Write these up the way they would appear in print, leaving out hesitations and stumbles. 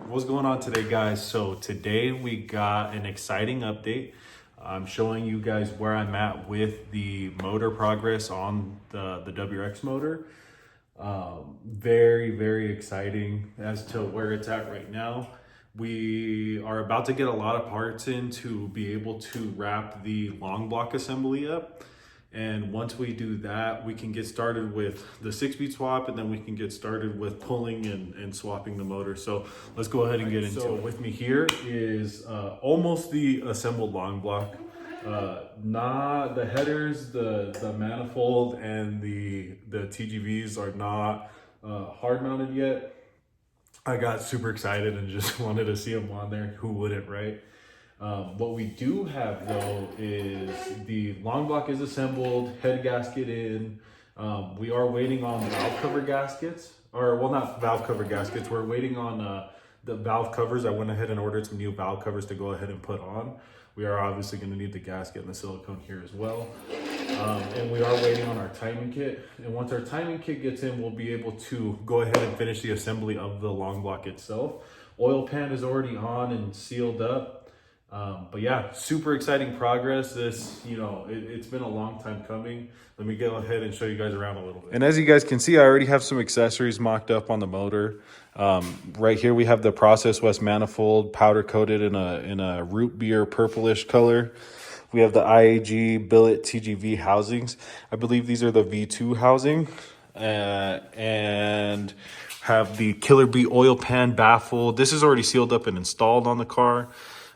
What's going on today, guys? So today we got an exciting update. I'm showing you guys where I'm at with the motor progress on the WRX motor. Very exciting as to where it's at right now. We are about to get a lot of parts in to be able to wrap the long block assembly up. And once we do that, we can get started with the 6-speed swap, and then we can get started with pulling and swapping the motor. So let's go ahead and get into it. With me here is almost the assembled long block. Not the headers, the manifold, and the TGVs are not hard mounted yet. I got super excited and just wanted to see them on there. Who wouldn't, right? What we do have though is the long block is assembled, head gasket in. We are waiting on valve cover gaskets, or well, not valve cover gaskets. We're waiting on the valve covers. I went ahead and ordered some new valve covers to go ahead and put on. We are obviously going to need the gasket and the silicone here as well. And we are waiting on our timing kit. And once our timing kit gets in, we'll be able to go ahead and finish the assembly of the long block itself. Oil pan is already on and sealed up. But yeah, super exciting progress. This, it's been a long time coming. Let me go ahead and show you guys around a little bit. And as you guys can see, I already have some accessories mocked up on the motor. Right here we have the Process West manifold powder coated in a root beer purplish color. We have the IAG billet TGV housings. I believe these are the V2 housing. And have the Killer Bee oil pan baffle. This is already sealed up and installed on the car.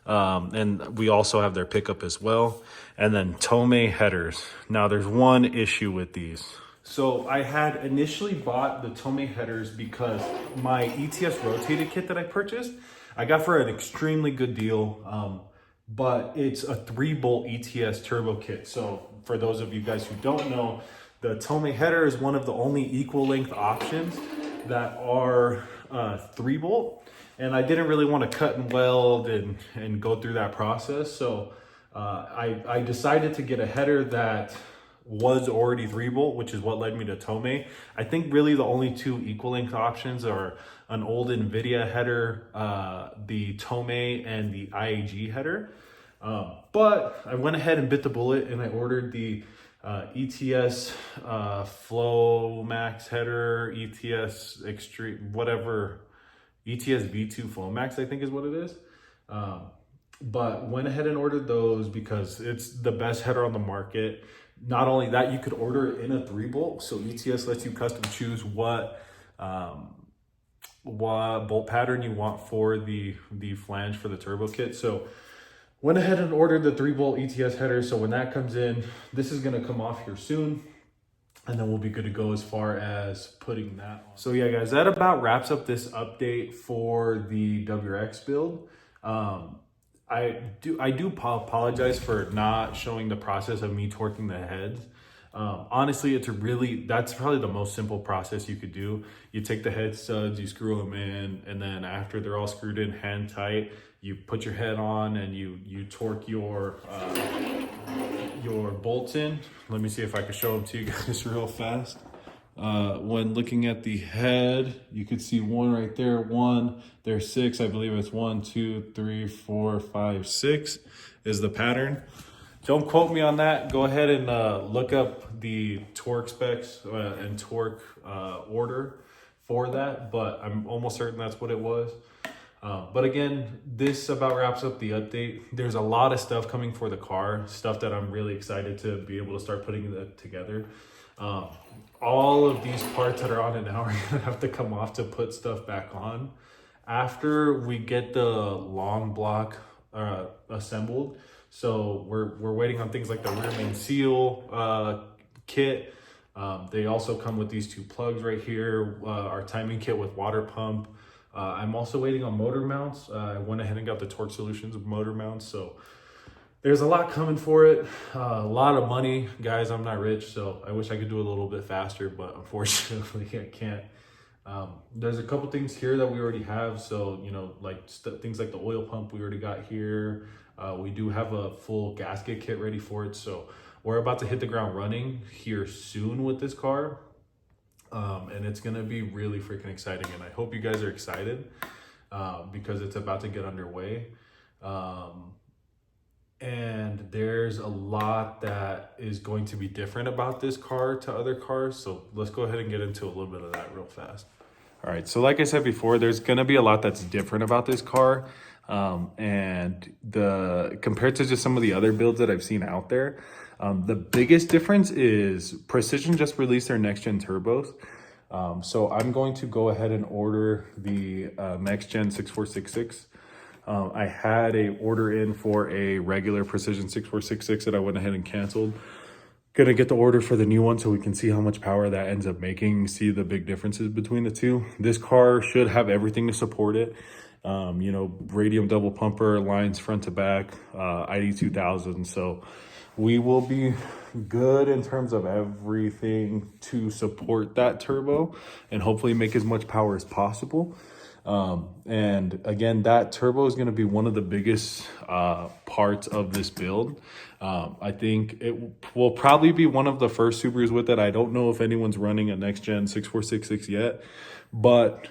And we also have their pickup as well. And then Tomei headers. Now there's one issue with these. So I had initially bought the Tomei headers because my ETS rotated kit that I purchased, I got for an extremely good deal. But it's a 3-bolt ETS turbo kit. So for those of you guys who don't know, the Tomei header is one of the only equal length options that are 3-bolt. And I didn't really want to cut and weld and go through that process. So I decided to get a header that was already 3-bolt, which is what led me to Tomei. I think really the only two equal length options are an old NVIDIA header, the Tomei, and the IAG header. But I went ahead and bit the bullet and I ordered the ETS Flow Max header, ETS Extreme, whatever. ETS V2 Flow Max, I think is what it is. But went ahead and ordered those because it's the best header on the market. Not only that, you could order it in a 3-bolt. So ETS lets you custom choose what bolt pattern you want for the flange for the turbo kit. So went ahead and ordered the 3-bolt ETS header. So when that comes in, this is going to come off here soon. And then we'll be good to go as far as putting that on. So yeah, guys, that about wraps up this update for the WRX build. I do apologize for not showing the process of me torquing the heads. Honestly, that's probably the most simple process you could do. You take the head studs, you screw them in, and then after they're all screwed in hand tight, you put your head on and you torque your bolts in. Let me see if I can show them to you guys real fast. When looking at the head, you could see one right there, there's 6. I believe it's 1, 2, 3, 4, 5, 6 is the pattern. Don't quote me on that. Go ahead and look up the torque specs and torque order for that, but I'm almost certain that's what it was. But again, this about wraps up the update. There's a lot of stuff coming for the car, stuff that I'm really excited to be able to start putting that together. All of these parts that are on it now are gonna have to come off to put stuff back on. After we get the long block assembled, so we're waiting on things like the rear main seal kit. They also come with these 2 plugs right here, our timing kit with water pump. I'm also waiting on motor mounts. I went ahead and got the Torque Solutions motor mounts. So there's a lot coming for it. A lot of money. Guys, I'm not rich, so I wish I could do it a little bit faster, but unfortunately I can't. There's a couple things here that we already have. So, things like the oil pump we already got here. We do have a full gasket kit ready for it. So we're about to hit the ground running here soon with this car. And it's gonna be really freaking exciting, and I hope you guys are excited. because it's about to get underway. And there's a lot that is going to be different about this car to other cars. So let's go ahead and get into a little bit of that real fast. All right, so like I said before, there's gonna be a lot that's different about this car. And compared to just some of the other builds that I've seen out there, the biggest difference is Precision just released their next gen turbos. So I'm going to go ahead and order the next gen 6466. I had a order in for a regular Precision 6466 that I went ahead and canceled. Gonna get the order for the new one so we can see how much power that ends up making, see the big differences between the two. This car should have everything to support it. You know, radium double pumper, lines front to back, ID 2000. So we will be good in terms of everything to support that turbo and hopefully make as much power as possible. And again, that turbo is going to be one of the biggest parts of this build. I think it will probably be one of the first Subarus with it. I don't know if anyone's running a next gen 6466 yet, but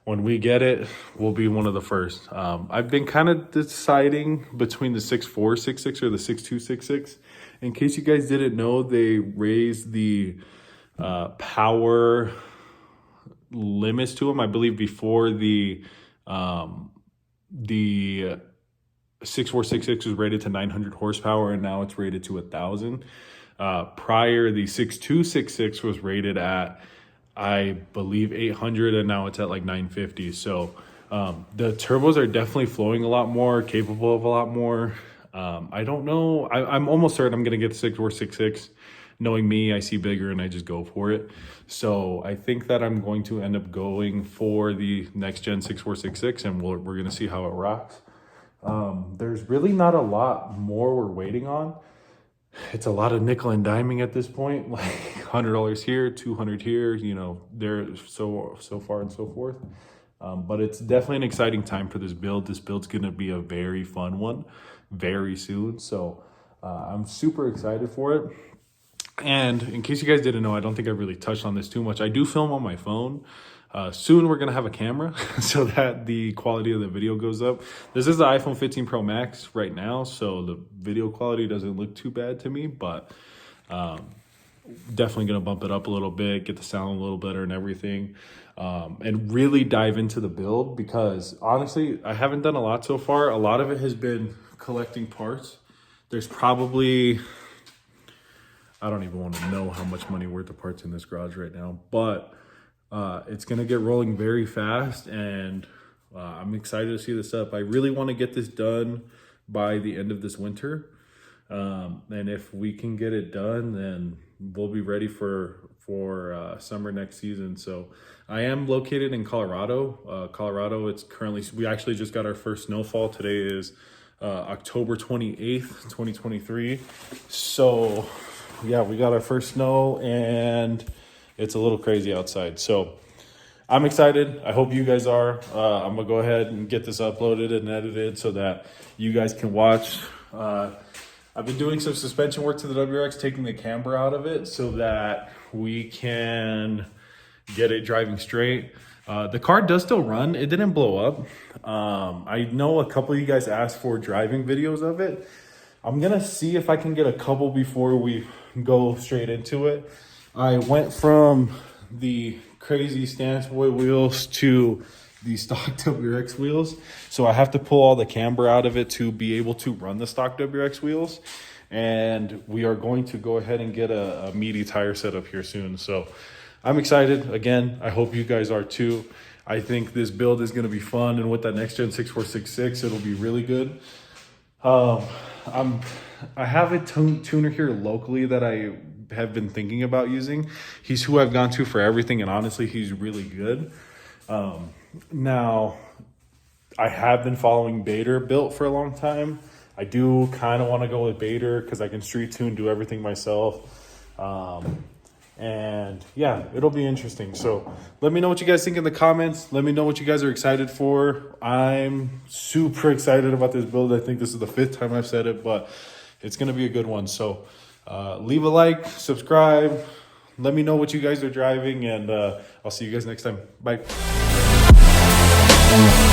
when we get it, we'll be one of the first. I've been kind of deciding between the 6466 or the 6266. In case you guys didn't know, they raised the power limits to them. I believe before the 6466 was rated to 900 horsepower and now it's rated to 1,000. Prior, the 6266 was rated at, I believe, 800 and now it's at like 950. So the turbos are definitely flowing a lot more, capable of a lot more. I don't know. I'm almost certain I'm going to get the 6466. Knowing me, I see bigger and I just go for it. So I think that I'm going to end up going for the next gen 6466 and we're going to see how it rocks. There's really not a lot more we're waiting on. It's a lot of nickel and diming at this point, like $100 here, $200 here, you know, there so far and so forth. But it's definitely an exciting time for this build. This build's going to be a very fun one very soon. So I'm super excited for it. And in case you guys didn't know, I don't think I really touched on this too much. I do film on my phone. Soon we're going to have a camera so that the quality of the video goes up. This is the iPhone 15 Pro Max right now, so the video quality doesn't look too bad to me, but definitely going to bump it up a little bit, get the sound a little better and everything, and really dive into the build because honestly, I haven't done a lot so far. A lot of it has been collecting parts. There's probably, I don't even want to know how much money worth of parts in this garage right now, but it's going to get rolling very fast and I'm excited to see this up. I really want to get this done by the end of this winter. And if we can get it done, then we'll be ready for summer next season. So I am located in Colorado. Colorado, it's currently, we actually just got our first snowfall. Today is October 28th, 2023. So yeah, we got our first snow and it's a little crazy outside. So I'm excited. I hope you guys are. I'm gonna go ahead and get this uploaded and edited so that you guys can watch. I've been doing some suspension work to the WRX, taking the camber out of it so that we can get it driving straight. The car does still run. It didn't blow up. I know a couple of you guys asked for driving videos of it. I'm gonna see if I can get a couple before we go straight into it. I went from the crazy stance boy wheels to the stock WRX wheels. So I have to pull all the camber out of it to be able to run the stock WRX wheels. And we are going to go ahead and get a meaty tire setup here soon. So I'm excited. Again, I hope you guys are too. I think this build is going to be fun. And with that next gen 6466, it'll be really good. I have a tuner here locally that I have been thinking about using. He's who I've gone to for everything, and honestly, he's really good. Now, I have been following Bader built for a long time. I do kind of want to go with Bader because I can street tune, do everything myself. And yeah, it'll be interesting. So let me know what you guys think in the comments. Let me know what you guys are excited for. I'm super excited about this build. I think this is the 5th time I've said it, but it's going to be a good one. So leave a like, subscribe, let me know what you guys are driving, and I'll see you guys next time. Bye. Bye.